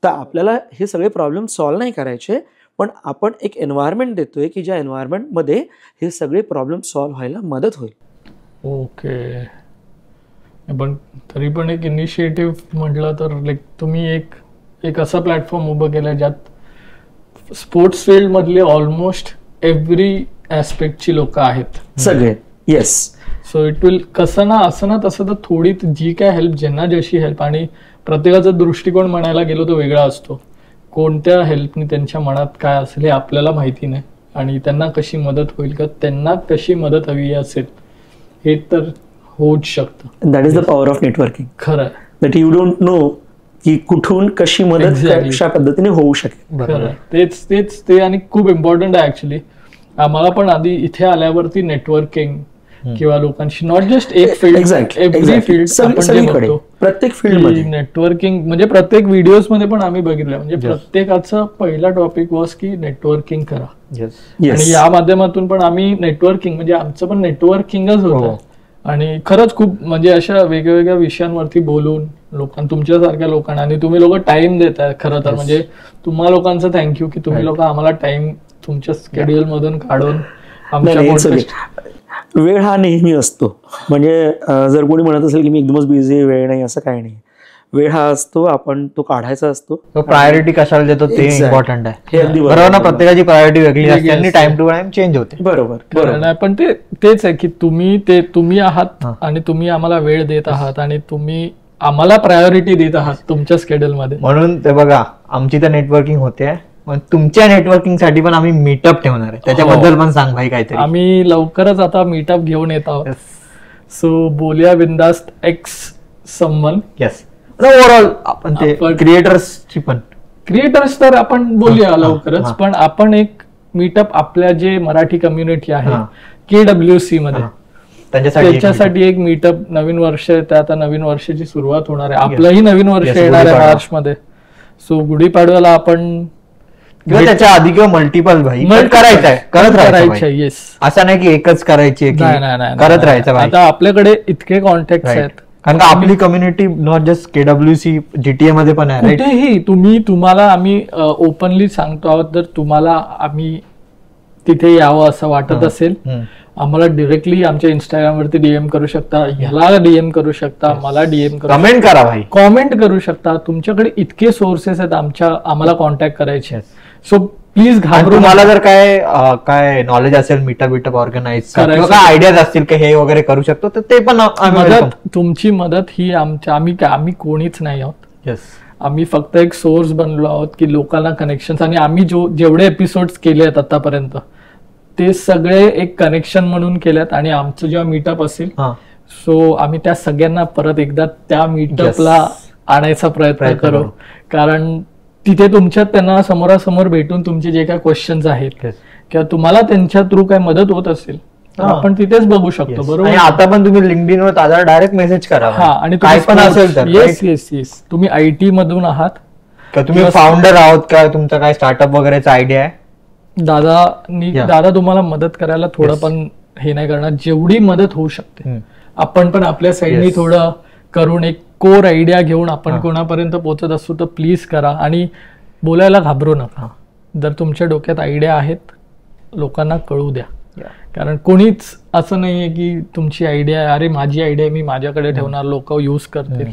तर आपल्याला हे सगळे प्रॉब्लेम सॉल्व्ह नाही करायचे, पण आपण एक एन्व्हायरमेंट देतोय की ज्या एन्व्हायरमेंटमध्ये हे सगळे प्रॉब्लेम सॉल्व्ह व्हायला मदत होईल. ओके. पण तरी पण एक इनिशिएटिव्ह म्हटलं तर लाईक तुम्ही एक असा प्लॅटफॉर्म उभं केलं ज्यात स्पोर्ट्स फील्ड मधले ऑलमोस्ट एव्हरी ऍस्पेक्टची लोक आहेत सगळे. येस. सो इट विल कसं ना असं ना तसं तर थोडी जी काय हेल्प, ज्यांना जशी हेल्प, आणि प्रत्येकाचा दृष्टिकोन म्हणायला गेलो तो वेगळा असतो. कोणत्या हेल्पनी त्यांच्या मनात काय असेल हे आपल्याला माहिती नाही, आणि त्यांना कशी मदत होईल का, त्यांना कशी मदत हवी असेल हे तर होऊच शकतं. That is the power of networking. खरं. दॅट यू डोंट नो की कुठून कशी मदत कशा पद्धतीने होऊ शकेल. खरं. तेच ते आणि खूप इम्पॉर्टंट आहे ऍक्च्युली. आम्हाला पण आधी इथे आल्यावरती नेटवर्किंग किंवा लोकांशी, नॉट जस्ट एक फील्ड, एव्हरी फील्ड आपण जे बघतो, प्रत्येक फील्डमध्ये नेटवर्किंग, म्हणजे प्रत्येक व्हिडिओज मध्ये पण आम्ही बघितलं, म्हणजे प्रत्येकाचा पहिला टॉपिक वॉज की नेटवर्किंग करा. आणि या माध्यमातून पण आम्ही नेटवर्किंग, म्हणजे आमचं पण नेटवर्किंगच होतं. आणि खरंच खूप म्हणजे अशा वेगवेगळ्या विषयांवरती बोलून तुमच्यासारख्या लोकांना, आणि तुम्ही लोक टाइम देताय खरं तर, म्हणजे तुम्हा लोकांचं थँक्यू की तुम्ही लोक आम्हाला टाइम तुमच्या स्केड्युल मधून काढून आमच्या. वेळ हा नेहमी असतो, म्हणजे जर कोणी म्हणत असेल की मी एकदमच बिझी, वेळ नाही, असं काही नाही. वेळ हा असतो, आपण तो काढायचा असतो. प्रायोरिटी कशाला देतो ते इम्पॉर्टंट आहे. बरोबर ना, प्रत्येकाची प्रायोरिटी वेगळी असते आणि टाइम टू टाइम चेंज होते. बरोबर. पण तेच आहे की तुम्ही आहात आणि तुम्ही आम्हाला वेळ देत आहात आणि तुम्ही आम्हाला प्रायोरिटी देत आहात तुमच्या स्केड्युल मध्ये. म्हणून ते बघा, आमची तर नेटवर्किंग होते, पण तुमच्या नेटवर्किंग साठी पण आम्ही मीटअप ठेवणार आहे. त्याच्याबद्दल पण सांग भाई काहीतरी. आम्ही लवकरच आता मीटअप घेऊन येत आहोत. सो बोलूया बिंदास्त एक्स समवन. येस. ओव्हरऑल आपण ते क्रिएटर्स तर आपण बोलूया लवकरच, पण आपण एक मीटअप आपल्या जे मराठी कम्युनिटी आहे KWC मध्ये त्याच्यासाठी एक मीटअप नवीन वर्ष येते. आता नवीन वर्षाची सुरुवात होणार आहे, आपलंही नवीन वर्ष येणार आहे मार्च मध्ये. सो गुढीपाडव्याला आपण त्याच्या आधी किंवा मल्टिपल भाई करायचं आहे, करत राहायचं. येस, असं नाही की एकच करायची, करत राहायचं. आता आपल्याकडे इतके कॉन्टॅक्ट आहेत, कारण का आपली community not just KWC GTA मध्ये पण आहे. कुठेही तुम्हाला आम्ही ओपनली सांगतो आहोत, जर तुम्हाला आम्ही तिथे यावं असं वाटत असेल, आम्हाला डिरेक्टली आमच्या इंस्टाग्राम वरती DM करू शकता, ह्याला DM करू शकता, मला DM करू, कमेंट करा भाई, कॉमेंट करू शकता. तुमच्याकडे इतके सोर्सेस आहेत आम्हाला कॉन्टॅक्ट करायचे. सो प्लीज घाबरू. तुम्हाला जर काय नॉलेज असेल, मीटअप ऑर्गनाईज किंवा काय आयडियाज असतील की हे वगैरे करू शकतो, तर ते पण तुमची मदत ही आम्ही कोणीच नाही आहोत. आम्ही फक्त एक सोर्स बनलो आहोत की लोकांना कनेक्शन, आणि आम्ही जेवढे एपिसोड्स केले आहेत आतापर्यंत ते सगळे एक कनेक्शन म्हणून केलेत. आणि आमचं जेव्हा मीटअप असेल, सो आम्ही त्या सगळ्यांना परत एकदा त्या मीटअपला आणायचा प्रयत्न करू. कारण तिथे त्यांना समोरासमोर भेटून तुमचे जे काही क्वेश्चन्स आहेत किंवा तुम्हाला त्यांच्या थ्रू काय मदत होत असेल तर आपण तिथेच बघू शकतो. बरोबर. आता पण तुम्ही लिंक्डइन वर ताजा डायरेक्ट मेसेज करा. आणि काय पण असेल तर येस तुम्ही IT मधून आहात का, तुम्ही फाउंडर आहोत का, तुमचा काय स्टार्टअप वगैरेचा आयडिया आहे, दादा तुम्हाला मदत करायला थोडं पण हे नाही करणार. जेवढी मदत होऊ शकते आपण पण आपल्या साईडनी थोडं करून एक कोर आयडिया घेऊन आपण कोणापर्यंत पोहोचत असू तर प्लीज करा. आणि बोलायला घाबरू नका. जर तुमच्या डोक्यात आयडिया आहेत लोकांना कळू द्या. कारण कोणीच असं नाहीये की तुमची आयडिया आहे, अरे माझी आयडिया मी माझ्याकडे ठेवणार, लोक युज करतील,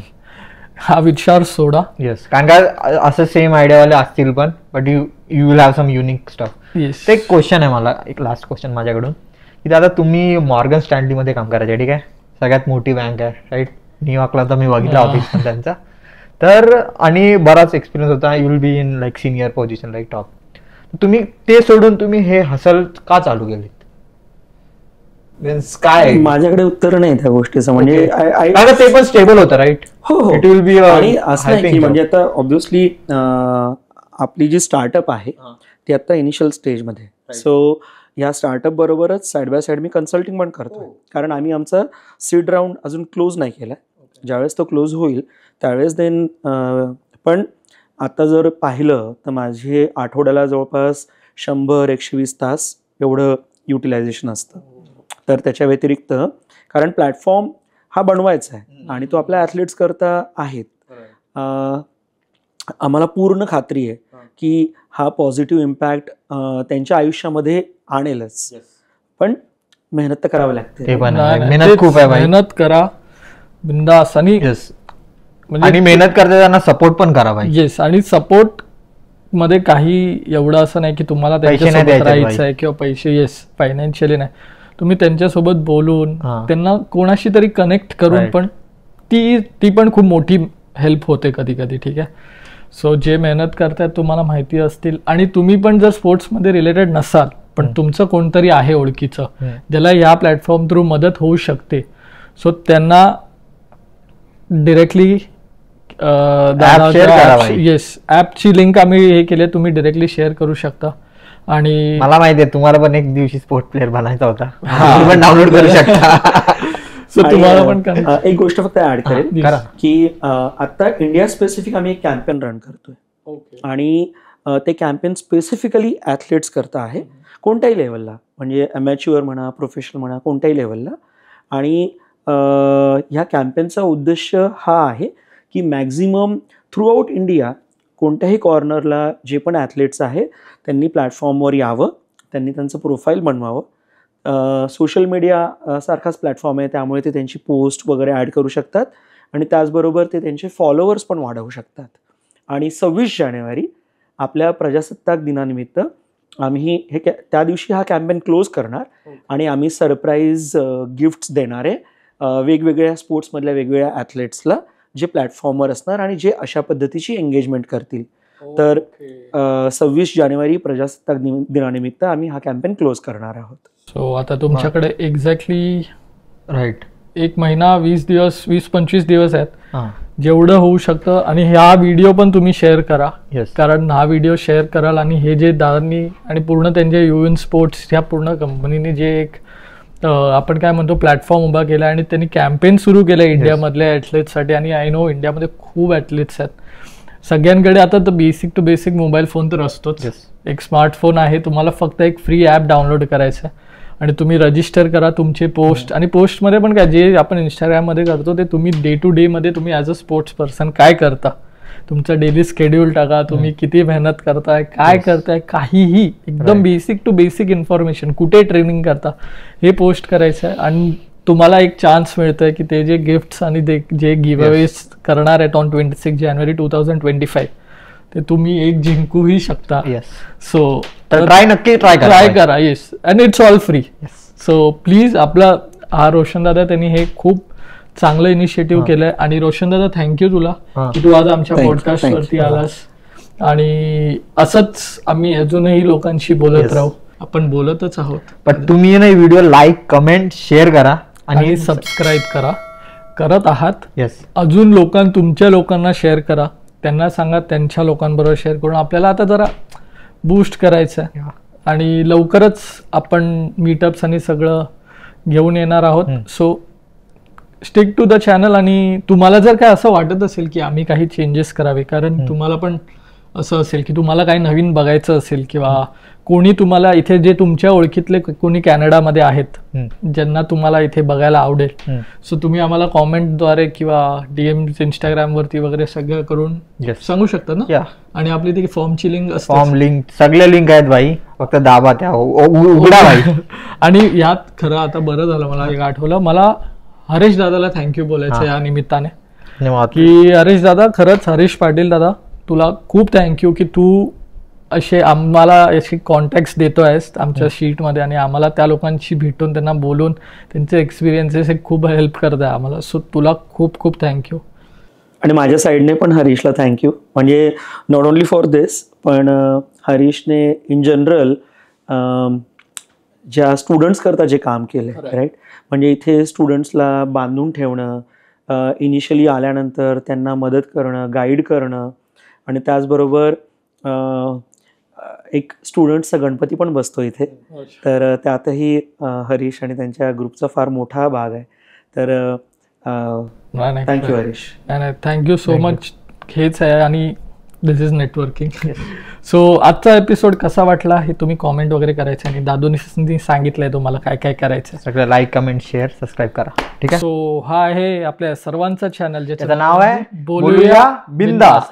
हा विचार सोडा. येस, कारण का असं सेम आयडियावाले असतील पण, but you will have some unique stuff. एक क्वेश्चन आहे मला, एक लास्ट क्वेश्चन माझ्याकडून, की दादा तुम्ही मॉर्गन स्टॅनली मध्ये काम करायचे, ठीक आहे, सगळ्यात मोठी बँक आहे राईट, न्यूयॉर्कला तर मी बघितला ऑफिस पण त्यांचा, तर आणि बराच एक्सपिरियन्स होता, you will be in like senior position like top. तुम्ही ते सोडून तुम्ही हे हसल का चालू केले? काय माझ्याकडे उत्तर नाही त्या गोष्टीचं, म्हणजे ते पण स्टेबल होतं राईट. हो, इट विल बी. आणि असं नाही की म्हणजे आता ऑब्व्हियसली आपली जी स्टार्टअप आहे ती आता इनिशियल स्टेजमध्ये, सो या स्टार्टअप बरोबरच side by side me consulting पण करतो, कारण आम्ही आमचा सीड राऊंड अजून क्लोज नाही केला. ज्यावेळेस तो क्लोज होईल त्यावेळेस देन, पण आता जर पाहिलं तर माझे आठवड्याला जवळपास 100-120 तास एवढं युटिलायझेशन असतं. तर त्याच्या व्यतिरिक्त, कारण प्लॅटफॉर्म हा बनवायचा आहे आणि तो आपल्या ॲथलीट्स करता आहेत, आम्हाला पूर्ण खात्री आहे की हा पॉझिटिव्ह इम्पॅक्ट त्यांच्या आयुष्यामध्ये आणेलच. पण मेहनत तर करावी लागते. मेहनत खूप आहे, मेहनत करा बिंदास. आणि मेहनत करता त्यांना सपोर्ट पण करा पाहिजे. येस, आणि सपोर्ट मध्ये काही एवढं असं नाही की तुम्हाला त्यांच्यासोबत राहायचं आहे किंवा पैसे, येस फायनान्शियली नाही, तुम्ही त्यांच्यासोबत बोलून त्यांना कोणाशी तरी कनेक्ट करून पण ती पण खूप मोठी हेल्प होते कधी कधी. ठीक आहे, सो जे मेहनत करतायत तुम्हाला माहिती असतील, आणि तुम्ही पण जर स्पोर्ट्समध्ये रिलेटेड नसाल पण तुमचं कोणतरी आहे ओळखीचं ज्याला या प्लॅटफॉर्म थ्रू मदत होऊ शकते, सो त्यांना डिरेक्टली येस ॲपची लिंक आम्ही हे केले, तुम्ही डिरेक्टली शेअर करू शकता. आणि मला माहिती आहे तुम्हाला पण एक दिवशी स्पोर्ट प्लेअर बनायचा होता, पण डाउनलोड करू शकता. सो तुम्हाला पण एक गोष्ट फक्त ऍड करेल की आता इंडिया स्पेसिफिक आम्ही एक कॅम्पेन रन करतोय, आणि ते कॅम्पेन स्पेसिफिकली ॲथलीट्स करता आहे, कोणत्याही लेवलला, म्हणजे ॲमॅच्युअर म्हणा, प्रोफेशनल म्हणा, कोणत्याही लेवलला. आणि ह्या कॅम्पेनचा उद्देश हा आहे की मॅक्झिमम थ्रू आउट इंडिया कोणत्याही कॉर्नरला जे पण ॲथलीट्स आहे त्यांनी प्लॅटफॉर्मवर यावं, त्यांनी त्यांचं प्रोफाईल बनवावं. सोशल मीडिया सारखाच प्लॅटफॉर्म आहे, त्यामुळे ते त्यांची पोस्ट वगैरे ॲड करू शकतात, आणि त्याचबरोबर ते त्यांचे फॉलोअर्स पण वाढवू शकतात. आणि 26 जानेवारी आपल्या प्रजासत्ताक दिनानिमित्त आम्ही त्या दिवशी हा कॅम्पेन क्लोज करणार, आणि आम्ही सरप्राईज गिफ्ट्स देणार आहे वेगवेगळ्या स्पोर्ट्समधल्या वेगवेगळ्या ॲथलीट्सला, जे प्लॅटफॉर्मवर असणार आणि जे अशा पद्धतीची एंगेजमेंट करतील. तर 26 जानेवारी प्रजासत्ताक दिनानिमित्त आम्ही हा कॅम्पेन क्लोज करणार आहोत. सो आता तुमच्याकडे एक्झॅक्टली राईट 1 महिना 20 दिवस 20-25 दिवस आहेत. जेवढं होऊ शकतं. आणि हा व्हिडिओ पण तुम्ही शेअर करा, Yes. कारण हा व्हिडिओ शेअर कराल आणि हे जे दादांनी आणि पूर्ण त्यांच्या युएन स्पोर्ट्स ह्या पूर्ण कंपनीने जे एक आपण काय म्हणतो प्लॅटफॉर्म उभा केला आणि त्यांनी कॅम्पेन सुरू केलं इंडियामधल्या ॲथलीट्ससाठी. आणि आय नो इंडियामध्ये खूप ॲथलीट्स आहेत. सगळ्यांकडे आता तर basic to basic mobile phone तर असतोच. एक स्मार्टफोन आहे, तुम्हाला फक्त एक फ्री ॲप डाउनलोड करायचं आहे आणि तुम्ही रजिस्टर करा तुमचे पोस्ट. आणि पोस्टमध्ये पण काय जे आपण इंस्टाग्राममध्ये करतो ते तुम्ही डे टू डे मध्ये तुम्ही ॲज अ स्पोर्ट्स पर्सन काय करता, तुमचं डेली शेड्यूल टाका, तुम्ही किती मेहनत करताय, काय करताय, काहीही एकदम बेसिक टू बेसिक इन्फॉर्मेशन, कुठे ट्रेनिंग करता हे पोस्ट करायचं आहे. आणि तुम्हाला एक चान्स मिळतोय की ते जे गिफ्ट्स आणि जे गिव्हअवेज करणार आहेत ऑन 26 जानेवारी 2025 ते तुम्ही एक जिंकूही शकता. सो ट्राय करा. Yes, and it's all free. So please आपला हा रोशन दादा त्यांनी हे खूप चांगलं इनिशिएटिव्ह केलंय. आणि रोशन दादा थँक्यू तुला की तू आज आमच्या पॉडकास्ट वरती आलास. आणि असंच आम्ही अजूनही लोकांशी बोलत राहू, आपण बोलतच आहोत. पण तुम्ही नाही व्हिडिओ लाईक, कमेंट, शेअर करा आणि सबस्क्राईब करा, करत आहात. येस, अजून तुमच्या लोकांना शेअर करा, त्यांना सांगा त्यांच्या लोकांबरोबर शेअर करून आपल्याला आता जरा बूस्ट करायचं आहे. आणि लवकरच आपण मीटअप्स आणि सगळं घेऊन येणार आहोत. So stick to the channel. आणि तुम्हाला जर काय असं वाटत असेल की आम्ही काही चेंजेस करावे, कारण तुम्हाला पण असं असेल की तुम्हाला काही नवीन बघायचं असेल किंवा कोणी तुम्हाला इथे जे तुमच्या ओळखीतले कोणी कॅनडामध्ये आहेत ज्यांना तुम्हाला इथे बघायला आवडेल, सो तुम्ही आम्हाला कॉमेंटद्वारे किंवा DM इंस्टाग्रामवरती वगैरे सगळं करून सांगू शकता ना. आणि आपली ती फॉर्मची लिंक असते, फॉर्म लिंक सगळे लिंक आहेत भाई, फक्त दाबा त्या उघडा भाई. आणि यात खरं आता बरं झालं मला एक आठवलं, मला हरीश दादाला थँक्यू बोलायचं या निमित्ताने की हरीश दादा, खरंच हरीश पाटील दादा तुला खूप थँक्यू की तू असे आम्हाला असे कॉन्टॅक्ट्स देतो आहेस आमच्या शीटमध्ये आणि आम्हाला त्या लोकांशी भेटून त्यांना बोलून त्यांचे एक्सपिरियन्सेस हे खूप हेल्प करत आहे आम्हाला. सो तुला खूप खूप थँक्यू. आणि माझ्या साईडने पण हरीशला थँक्यू. म्हणजे नॉट ओन्ली फॉर दिस, पण हरीशने इन जनरल ज्या स्टुडंट्स करता जे काम केलं राईट, म्हणजे इथे स्टुडंट्सला बांधून ठेवणं, इनिशियली आल्यानंतर त्यांना मदत करणं, गाईड करणं, आणि त्याचबरोबर एक स्टुडंट्सचा गणपती पण बसतो इथे, तर त्यातही हरीश आणि त्यांच्या ग्रुपचा फार मोठा भाग आहे. तर thank you Harish. Thank you so much. हेच आहे आणि दिस इज नेटवर्किंग. सो आजचा एपिसोड कसा वाटला हे तुम्ही कॉमेंट वगैरे करायचं आणि दादूनी सांगितलंय तुम्हाला काय काय करायचं. सगळं लाईक, कमेंट, शेअर, सबस्क्राईब करा. ठीक आहे. सो हा आहे आपल्या सर्वांचा चॅनल ज्याचं नाव आहे बोलूया बिंदास.